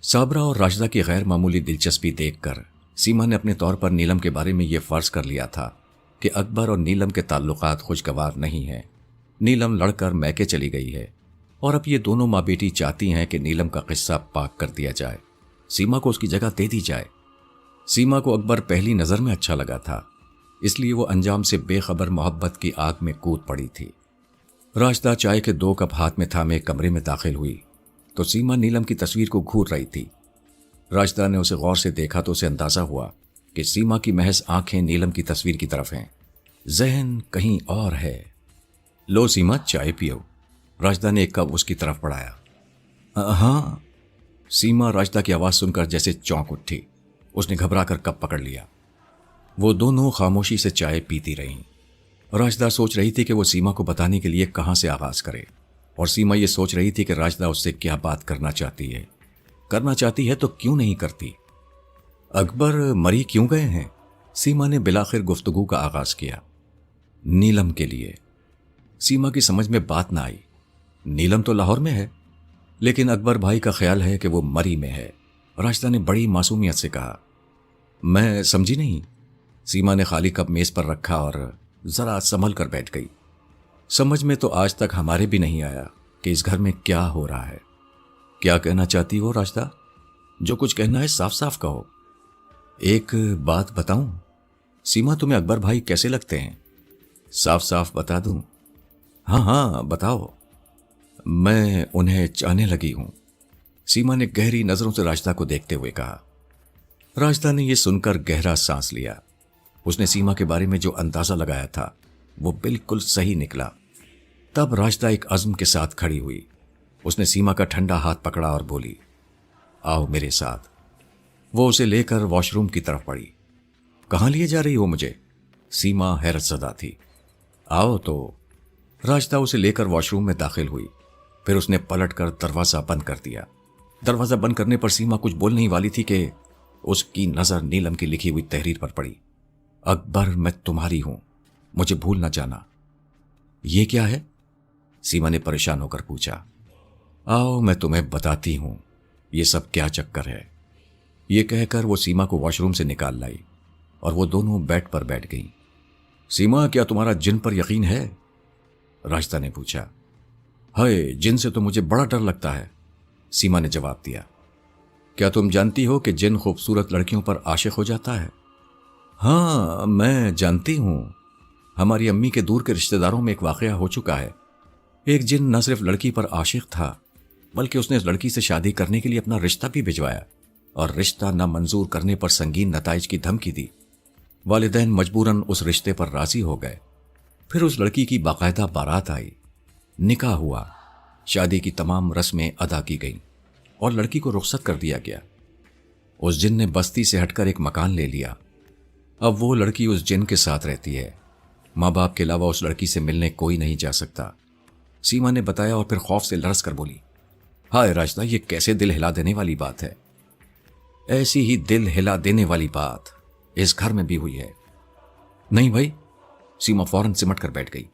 साबरा और राशिदा की गैर मामूली दिलचस्पी देखकर सीमा ने अपने तौर पर नीलम के बारे में यह फर्ज कर लिया था कि अकबर और नीलम के ताल्लुकात खुशगवार नहीं हैं। नीलम लड़कर मैके चली गई है और अब ये दोनों माँ बेटी चाहती हैं कि नीलम का किस्सा पाक कर दिया जाए, सीमा को उसकी जगह दे दी जाए। सीमा को अकबर पहली नज़र में अच्छा लगा था, इसलिए वो अंजाम से बेखबर मोहब्बत की आग में कूद पड़ी थी। राशिदा चाय के 2 कप हाथ में थामे कमरे में दाखिल हुई तो सीमा नीलम की तस्वीर को घूर रही थी। राशिदा ने उसे गौर से देखा तो उसे अंदाजा हुआ कि सीमा की महज आंखें नीलम की तस्वीर की तरफ हैं, जहन कहीं और है। लो सीमा, चाय पियो। राशिदा ने एक कप उसकी तरफ बढ़ाया। हाँ। सीमा राशिदा की आवाज़ सुनकर जैसे चौंक उठी। उसने घबराकर कप पकड़ लिया। वो दोनों खामोशी से चाय पीती रहीं। राशिदा सोच रही थी कि वो सीमा को बताने के लिए कहाँ से आगाज करे, और सीमा ये सोच रही थी कि राशिदा उससे क्या बात करना चाहती है। करना चाहती है तो क्यों नहीं करती। अकबर मरी क्यों गए हैं? सीमा ने बिलाखिर गुफ्तगू का आगाज किया। नीलम के लिए। सीमा की समझ में बात ना आई। नीलम तो लाहौर में है, लेकिन अकबर भाई का ख्याल है कि वो मरी में है। राशिदा ने बड़ी मासूमियत से कहा। मैं समझी नहीं। सीमा ने खाली कप मेज पर रखा और जरा संभल कर बैठ गई। समझ में तो आज तक हमारे भी नहीं आया कि इस घर में क्या हो रहा है। क्या कहना चाहती हो राशिदा? जो कुछ कहना है साफ साफ कहो। एक बात बताऊं? सीमा, तुम्हें अकबर भाई कैसे लगते हैं? साफ साफ बता दूं? हाँ हाँ बताओ। मैं उन्हें चाहने लगी हूं। सीमा ने गहरी नजरों से राशिदा को देखते हुए कहा। राशिदा ने यह सुनकर गहरा सांस लिया। उसने सीमा के बारे में जो अंदाजा लगाया था वो बिल्कुल सही निकला। तब राशिदा एक अज़्म के साथ खड़ी हुई। उसने सीमा का ठंडा हाथ पकड़ा और बोली, आओ मेरे साथ। वो उसे लेकर वॉशरूम की तरफ बढ़ी। कहाँ लिए जा रही हो मुझे? सीमा हैरत ज़दा थी। आओ तो। राशिदा उसे लेकर वॉशरूम में दाखिल हुई। फिर उसने पलटकर दरवाज़ा बंद कर दिया। दरवाज़ा बंद करने पर सीमा कुछ बोल नहीं वाली थी कि उसकी नज़र नीलम की लिखी हुई तहरीर पर पड़ी। अकबर, मैं तुम्हारी हूं, मुझे भूल न जाना। ये क्या है? सीमा ने परेशान होकर पूछा। आओ मैं तुम्हें बताती हूं ये सब क्या चक्कर है। ये कहकर वो सीमा को वॉशरूम से निकाल लाई और वो दोनों बेड पर बैठ गईं। सीमा, क्या तुम्हारा जिन पर यकीन है? राशिदा ने पूछा। हाय, जिन से तो मुझे बड़ा डर लगता है, सीमा ने जवाब दिया। क्या तुम जानती हो कि जिन खूबसूरत लड़कियों पर आशिक हो जाता है? हाँ, मैं जानती हूं। हमारी अम्मी के दूर के रिश्तेदारों में एक वाकया हो चुका है। एक जिन न सिर्फ लड़की पर आशिक था, बल्कि उसने इस लड़की से शादी करने के लिए अपना रिश्ता भी भिजवाया और रिश्ता न मंजूर करने पर संगीन नताइज की धमकी दी। वालिदैन मजबूरन उस रिश्ते पर राजी हो गए। फिर उस लड़की की बाकायदा बारात आई, निकाह हुआ, शादी की तमाम रस्में अदा की गईं और लड़की को रुखसत कर दिया गया। उस जिन ने बस्ती से हटकर एक मकान ले लिया। अब वो लड़की उस जिन के साथ रहती है। माँ बाप के अलावा उस लड़की से मिलने कोई नहीं जा सकता, सीमा ने बताया और फिर खौफ से लरस कर बोली। हाय राशिदा, ये कैसे दिल हिला देने वाली बात है। ऐसी ही दिल हिला देने वाली बात इस घर में भी हुई है। नहीं भाई, सीमा फौरन सिमट कर बैठ गई।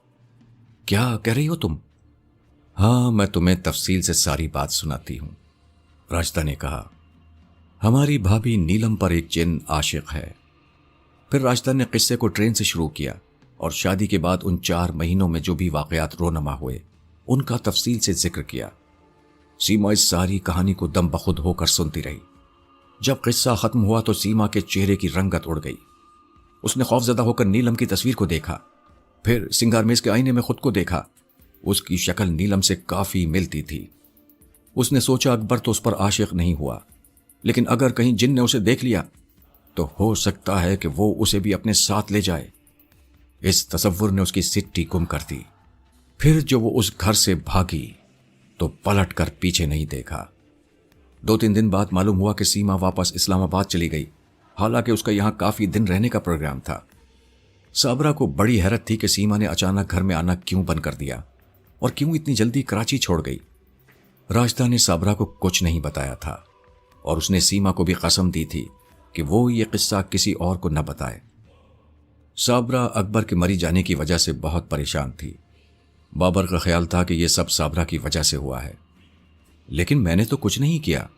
क्या कह रही हो तुम? हाँ, मैं तुम्हें तफसील से सारी बात सुनाती हूं, राशिदा ने कहा। हमारी भाभी नीलम पर एक जिन आशिक है। फिर राशिदा ने किस्से को ट्रेन से शुरू किया और शादी के बाद उन 4 महीनों में जो भी वाकयात रोनमा हुए उनका तफसील से जिक्र किया। सीमा इस सारी कहानी को दम बखुद होकर सुनती रही। जब किस्सा खत्म हुआ तो सीमा के चेहरे की रंगत उड़ गई। उसने खौफजदा होकर नीलम की तस्वीर को देखा, फिर सिंगारमेज के आईने में खुद को देखा। उसकी शक्ल नीलम से काफी मिलती थी। उसने सोचा अकबर तो उस पर आशिक नहीं हुआ, लेकिन अगर कहीं जिन ने उसे देख लिया तो हो सकता है कि वो उसे भी अपने साथ ले जाए। इस तसव्वुर ने उसकी सिट्टी गुम कर दी। फिर जो वो उस घर से भागी तो पलट कर पीछे नहीं देखा। 2-3 दिन बाद मालूम हुआ कि सीमा वापस इस्लामाबाद चली गई, हालांकि उसका यहां काफी दिन रहने का प्रोग्राम था। साबरा को बड़ी हैरत थी कि सीमा ने अचानक घर में आना क्यों बंद कर दिया और क्यों इतनी जल्दी कराची छोड़ गई। राशिदा ने साबरा को कुछ नहीं बताया था और उसने सीमा को भी कसम दी थी कि वो ये किस्सा किसी और को न बताए। साबरा अकबर के मरी जाने की वजह से बहुत परेशान थी। बाबर का ख्याल था कि यह सब साबरा की वजह से हुआ है, लेकिन मैंने तो कुछ नहीं किया।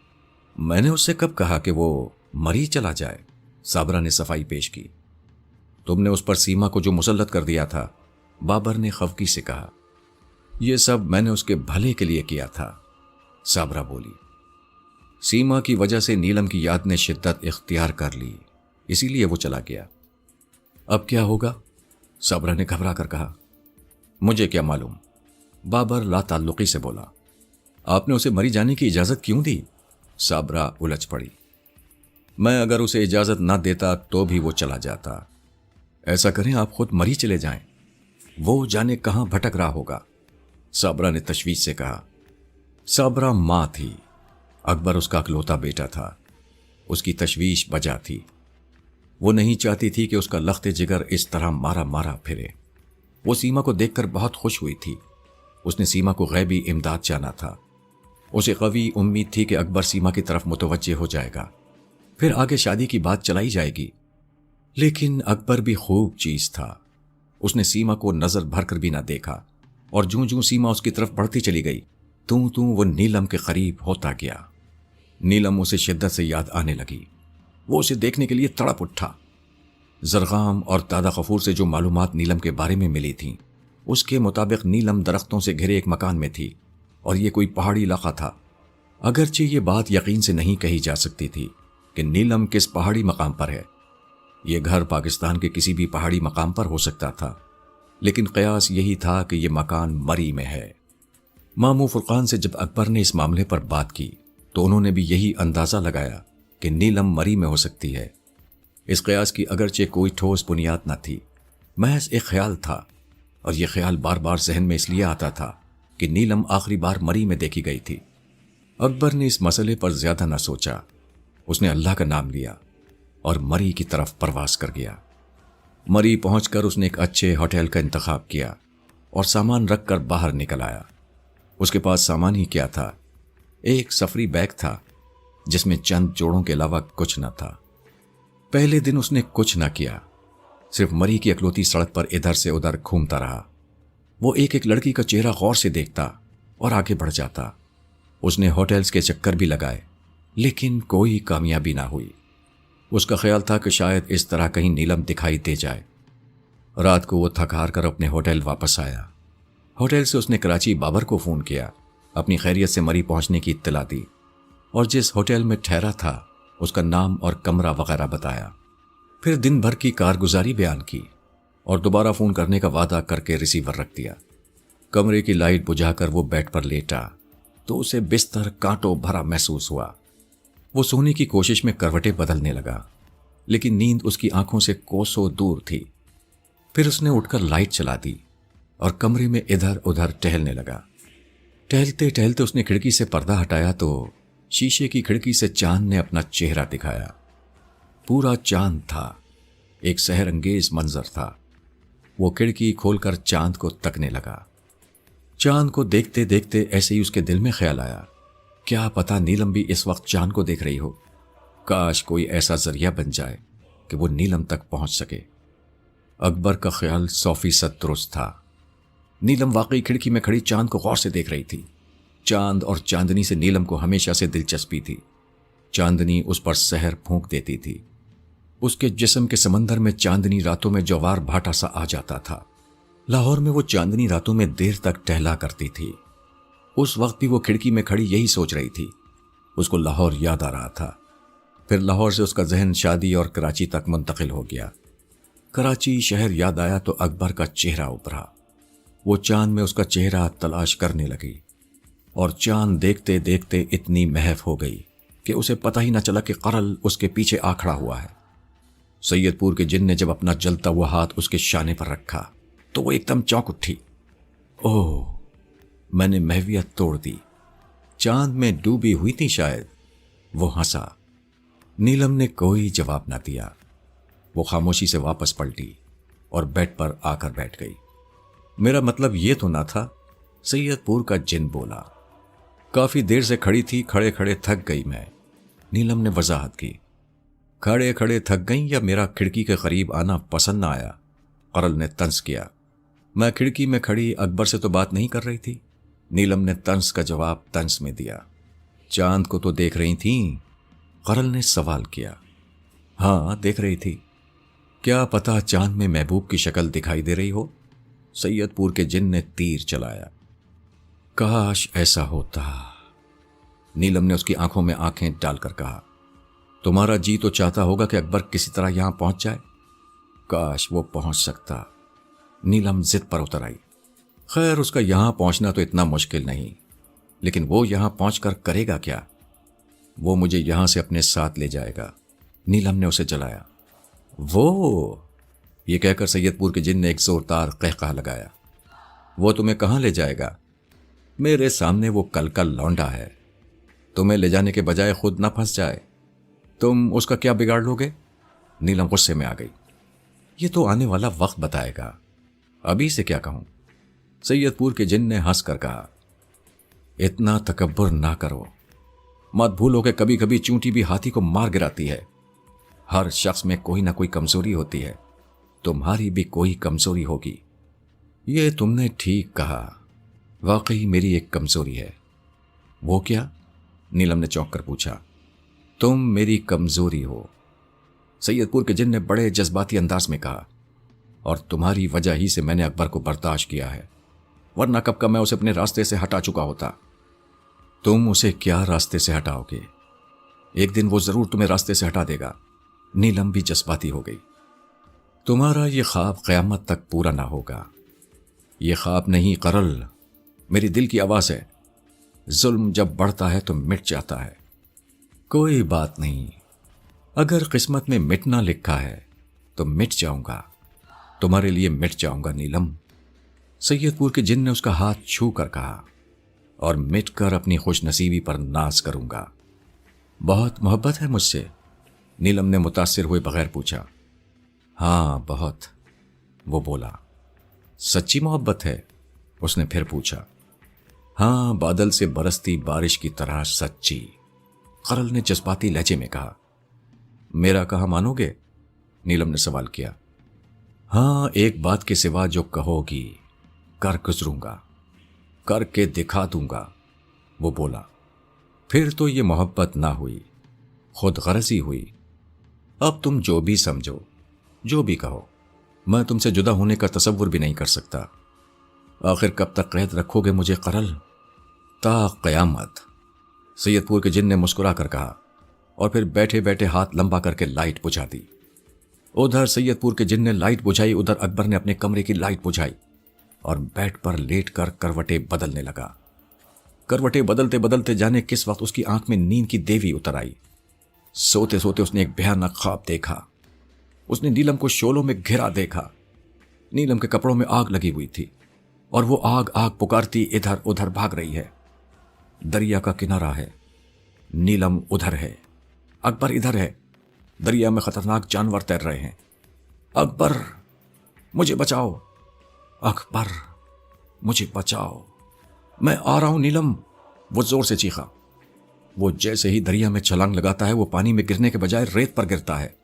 मैंने उससे कब कहा कि वो मरी चला जाए? साबरा ने सफाई पेश की। तुमने उस पर सीमा को जो मुसल्लत कर दिया था, बाबर ने खफगी से कहा। यह सब मैंने उसके भले के लिए किया था, साबरा बोली। सीमा की वजह से नीलम की याद ने शिद्दत इख्तियार कर ली, इसीलिए वो चला गया। अब क्या होगा? साबरा ने घबरा कर कहा। मुझे क्या मालूम, बाबर लाताल्लुकी से बोला। आपने उसे मरी जाने की इजाजत क्यों दी? साबरा उलझ पड़ी। मैं अगर उसे इजाजत ना देता तो भी वो चला जाता। ऐसा करें, आप खुद मरी चले जाएं, वो जाने कहां भटक रहा होगा, साबरा ने तशवीश से कहा। साबरा मां थी, अकबर उसका अकलौता बेटा था। उसकी तशवीश बजा थी। वो नहीं चाहती थी कि उसका लख्ते जिगर इस तरह मारा मारा फिरे। वो सीमा को देखकर बहुत खुश हुई थी। उसने सीमा को गैबी इमदाद जाना था। उसे कवी उम्मीद थी कि अकबर सीमा की तरफ मुतवज्जे हो जाएगा, फिर आगे शादी की बात चलाई जाएगी। लेकिन अकबर भी खूब चीज था। उसने सीमा को नजर भरकर भी ना देखा और जूं जूं सीमा उसकी तरफ बढ़ती चली गई, तूं तूं वो नीलम के करीब होता गया। नीलम उसे शिद्दत से याद आने लगी। वो उसे देखने के लिए तड़प उठा। जरगाम और दादा गफूर से जो मालूमात नीलम के बारे में मिली थीं, उसके मुताबिक नीलम दरख्तों से घिरे एक मकान में थी और ये कोई पहाड़ी इलाका था। अगरचे ये बात यकीन से नहीं कही जा सकती थी कि नीलम किस पहाड़ी मकाम पर है। ये घर पाकिस्तान के किसी भी पहाड़ी मकाम पर हो सकता था, लेकिन कयास यही था कि यह मकान मरी में है। मामू फुरकान से जब अकबर ने इस मामले पर बात की तो उन्होंने भी यही अंदाजा लगाया कि नीलम मरी में हो सकती है। इस कयास की अगरचे कोई ठोस बुनियाद न थी, महज एक ख्याल था, और यह ख्याल बार बार जहन में इसलिए आता था कि नीलम आखिरी बार मरी में देखी गई थी। अकबर ने इस मसले पर ज्यादा न सोचा। उसने अल्लाह का नाम लिया और मरी की तरफ परवास कर गया। मरी पहुंचकर उसने एक अच्छे होटल का इंतखाब किया और सामान रखकर बाहर निकल आया। उसके पास सामान ही क्या था, एक सफरी बैग था जिसमें चंद जोड़ों के अलावा कुछ न था। पहले दिन उसने कुछ न किया, सिर्फ मरी की अकलौती सड़क पर इधर से उधर घूमता रहा। वो एक एक लड़की का चेहरा गौर से देखता और आगे बढ़ जाता। उसने होटल्स के चक्कर भी लगाए, लेकिन कोई कामयाबी ना हुई। उसका ख्याल था कि शायद इस तरह कहीं नीलम दिखाई दे जाए। रात को वो थक हार कर अपने होटल वापस आया। होटल से उसने कराची बाबर को फ़ोन किया, अपनी खैरियत से मरी पहुंचने की इत्तला दी और जिस होटल में ठहरा था उसका नाम और कमरा वगैरह बताया। फिर दिन भर की कारगुजारी बयान की और दोबारा फ़ोन करने का वादा करके रिसीवर रख दिया। कमरे की लाइट बुझाकर वो बेड पर लेटा तो उसे बिस्तर कांटों भरा महसूस हुआ। वो सोने की कोशिश में करवटें बदलने लगा, लेकिन नींद उसकी आंखों से कोसों दूर थी। फिर उसने उठकर लाइट चला दी और कमरे में इधर उधर टहलने लगा। टहलते टहलते उसने खिड़की से पर्दा हटाया तो शीशे की खिड़की से चांद ने अपना चेहरा दिखाया। पूरा चांद था, एक सहरंगेज मंजर था। वो खिड़की खोलकर चांद को तकने लगा। चांद को देखते देखते ऐसे ही उसके दिल में ख्याल आया, क्या पता नीलम भी इस वक्त चांद को देख रही हो। काश कोई ऐसा जरिया बन जाए कि वो नीलम तक पहुंच सके। अकबर का ख्याल 100% दुरुस्त था। नीलम वाकई खिड़की में खड़ी चांद को गौर से देख रही थी। चांद और चांदनी से नीलम को हमेशा से दिलचस्पी थी। चांदनी उस पर सहर फूंक देती थी। उसके जिस्म के समंदर में चांदनी रातों में ज्वार भाटा सा आ जाता था। लाहौर में वो चांदनी रातों में देर तक टहला करती थी। उस वक्त भी वो खिड़की में खड़ी यही सोच रही थी। उसको लाहौर याद आ रहा था। फिर लाहौर से उसका जहन शादी और कराची तक मुंतकिल हो गया। कराची शहर याद आया तो अकबर का चेहरा उभरा। वो चांद में उसका चेहरा तलाश करने लगी और चांद देखते देखते इतनी महफ हो गई कि उसे पता ही न चला कि करल उसके पीछे आ खड़ा हुआ है। सैयदपुर के जिन ने जब अपना जलता हुआ हाथ उसके शाने पर रखा तो वो एकदम चौंक उठी। ओह, मैंने महवियत तोड़ दी। चांद में डूबी हुई थी शायद। वो हंसा। नीलम ने कोई जवाब ना दिया। वो खामोशी से वापस पलटी और बेड पर आकर बैठ गई। मेरा मतलब ये तो ना था, सैयदपुर का जिन बोला। काफी देर से खड़ी थी, खड़े खड़े थक गई मैं। नीलम ने वजाहत की। खड़े खड़े थक गई या मेरा खिड़की के करीब आना पसंद ना आया? करल ने तंज किया। मैं खिड़की में खड़ी अकबर से तो बात नहीं कर रही थी। नीलम ने तंज का जवाब तंज में दिया। चांद को तो देख रही थी? करल ने सवाल किया। हाँ, देख रही थी। क्या पता चांद में महबूब की शक्ल दिखाई दे रही हो? सैयदपुर के जिन ने तीर चलाया। काश ऐसा होता। नीलम ने उसकी आंखों में आंखें डालकर कहा। तुम्हारा जी तो चाहता होगा कि अकबर किसी तरह यहां पहुंच जाए। काश वो पहुंच सकता। नीलम जिद पर उतर आई। खैर, उसका यहां पहुंचना तो इतना मुश्किल नहीं, लेकिन वो यहां पहुंचकर करेगा क्या? वो मुझे यहां से अपने साथ ले जाएगा। नीलम ने उसे जलाया। वो, ये कहकर सैयदपुर के जिन ने एक जोरदार कहकहा लगाया। वो तुम्हें कहां ले जाएगा? मेरे सामने वो कल का लौंडा है। तुम्हें ले जाने के बजाय खुद ना फंस जाए। तुम उसका क्या बिगाड़ लोगे? नीलम गुस्से में आ गई। ये तो आने वाला वक्त बताएगा, अभी से क्या कहूं? सैयदपुर के जिन ने हंसकर कहा। इतना तकब्बुर ना करो। मत भूलो कि कभी कभी चूंटी भी हाथी को मार गिराती है। हर शख्स में कोई ना कोई कमजोरी होती है। तुम्हारी भी कोई कमजोरी होगी। ये तुमने ठीक कहा। वाकई मेरी एक कमजोरी है। वो क्या? नीलम ने चौंक कर पूछा। तुम मेरी कमजोरी हो, सैयदपुर के जिन ने बड़े जज्बाती अंदाज में कहा। और तुम्हारी वजह ही से मैंने अकबर को बर्दाश्त किया है, वरना कब का मैं उसे अपने रास्ते से हटा चुका होता। तुम उसे क्या रास्ते से हटाओगे? एक दिन वो जरूर तुम्हें रास्ते से हटा देगा। नीलम भी जज्बाती हो गई। तुम्हारा ये ख्वाब क़यामत तक पूरा ना होगा। ये ख्वाब नहीं करल, मेरी दिल की आवाज़ है। जुल्म जब बढ़ता है तो मिट जाता है। कोई बात नहीं, अगर किस्मत में मिटना लिखा है तो मिट जाऊंगा। तुम्हारे लिए मिट जाऊंगा नीलम। सैयदपुर के जिन ने उसका हाथ छू कर कहा। और मिटकर अपनी खुशनसीबी पर नाज करूंगा। बहुत मोहब्बत है मुझसे? नीलम ने मुतासिर हुए बगैर पूछा। हाँ, बहुत, वो बोला। सच्ची मोहब्बत है? उसने फिर पूछा। हाँ, बादल से बरसती बारिश की तरह सच्ची, करल ने जज्बाती लहजे में कहा। मेरा कहा मानोगे? नीलम ने सवाल किया। हाँ, एक बात के सिवा जो कहोगी, कर गुजरूंगा, करके दिखा दूंगा, वो बोला। फिर तो ये मोहब्बत ना हुई, खुद गरजी हुई। अब तुम जो भी समझो, जो भी कहो, मैं तुमसे जुदा होने का तसव्वुर भी नहीं कर सकता। आखिर कब तक कैद रखोगे मुझे करल? ता क़यामत, सैयदपुर के जिन ने मुस्कुरा कर कहा और फिर बैठे बैठे हाथ लंबा करके लाइट बुझा दी। उधर सैयदपुर के जिन ने लाइट बुझाई, उधर अकबर ने अपने कमरे की लाइट बुझाई और बेड पर लेटकर करवटें बदलने लगा। करवटें बदलते बदलते जाने किस वक्त उसकी आंख में नींद की देवी उतर आई। सोते सोते उसने एक भयानक ख्वाब देखा। उसने नीलम को शोलों में घिरा देखा। नीलम के कपड़ों में आग लगी हुई थी और वो आग आग पुकारती इधर उधर भाग रही है। दरिया का किनारा है, नीलम उधर है, अकबर इधर है। दरिया में खतरनाक जानवर तैर रहे हैं। अकबर, मुझे बचाओ, अकबर, मुझे बचाओ, मैं आ रहा हूं नीलम, वो जोर से चीखा। वो जैसे ही दरिया में छलांग लगाता है, वो पानी में गिरने के बजाय रेत पर गिरता है।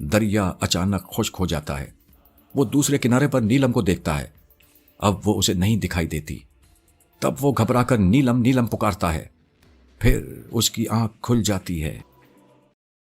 दरिया अचानक खुश्क हो जाता है। वो दूसरे किनारे पर नीलम को देखता है। अब वो उसे नहीं दिखाई देती। तब वो घबराकर नीलम नीलम पुकारता है। फिर उसकी आंख खुल जाती है।